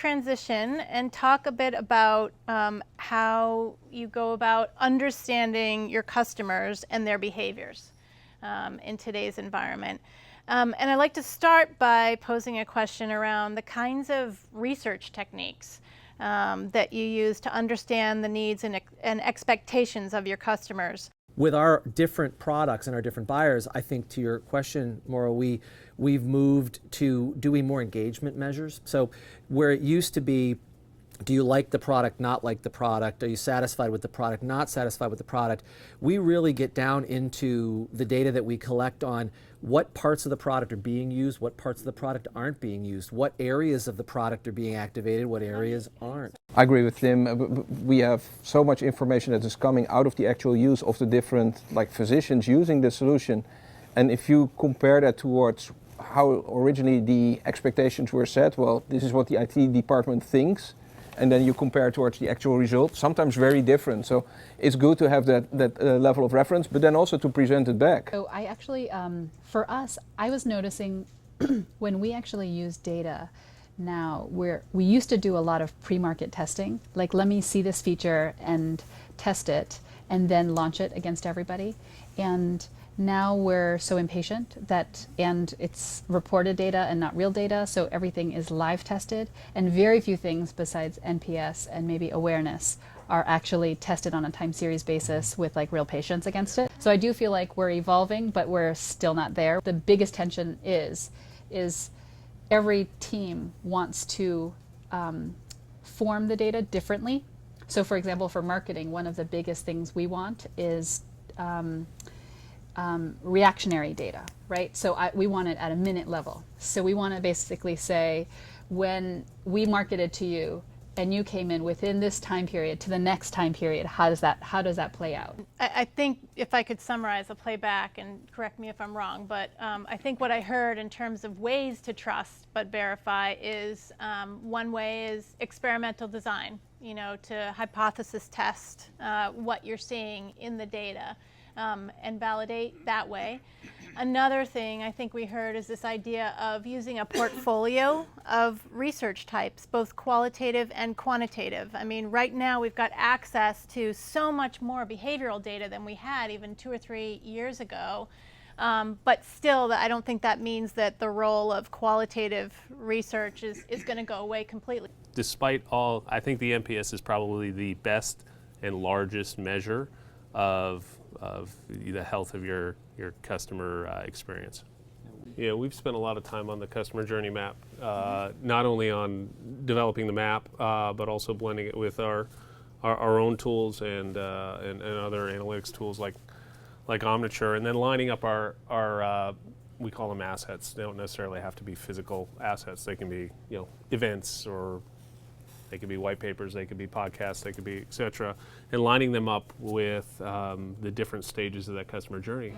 transition and talk a bit about how you go about understanding your customers and their behaviors in today's environment. And I'd like to start by posing a question around the kinds of research techniques that you use to understand the needs and expectations of your customers. With our different products and our different buyers, I think to your question, Moira, we've moved to doing more engagement measures. So where it used to be, do you like the product, not like the product? Are you satisfied with the product, not satisfied with the product? We really get down into the data that we collect on what parts of the product are being used, what parts of the product aren't being used, what areas of the product are being activated, what areas aren't. I agree with Tim. We have so much information that is coming out of the actual use of the different physicians using the solution. And if you compare that towards how originally the expectations were set, well, this is what the IT department thinks, and then you compare towards the actual result, sometimes very different. So it's good to have that level of reference, but then also to present it back. So I actually, for us, I was noticing when we actually use data now, we used to do a lot of pre-market testing, like let me see this feature and test it and then launch it against everybody. And now we're so impatient and it's reported data and not real data, so everything is live tested, and very few things besides NPS and maybe awareness are actually tested on a time series basis with real patients against it. So I do feel like we're evolving, but we're still not there. The biggest tension is every team wants to form the data differently. So for example, for marketing, one of the biggest things we want is reactionary data, right? So we want it at a minute level. So we want to basically say, when we marketed to you and you came in within this time period to the next time period, how does that play out? I think if I could summarize, I'll play back and correct me if I'm wrong, but I think what I heard in terms of ways to trust but verify is one way is experimental design, to hypothesis test what you're seeing in the data. And validate that way. Another thing I think we heard is this idea of using a portfolio of research types, both qualitative and quantitative. I mean, right now we've got access to so much more behavioral data than we had even 2 or 3 years ago. But still, I don't think that means that the role of qualitative research is going to go away completely. Despite all, I think the NPS is probably the best and largest measure of the health of your customer experience. Yeah, we've spent a lot of time on the customer journey map, not only on developing the map, but also blending it with our own tools and other analytics tools like Omniture, and then lining up our we call them assets. They don't necessarily have to be physical assets. They can be events, or they could be white papers, they could be podcasts, they could be et cetera, and lining them up with the different stages of that customer journey.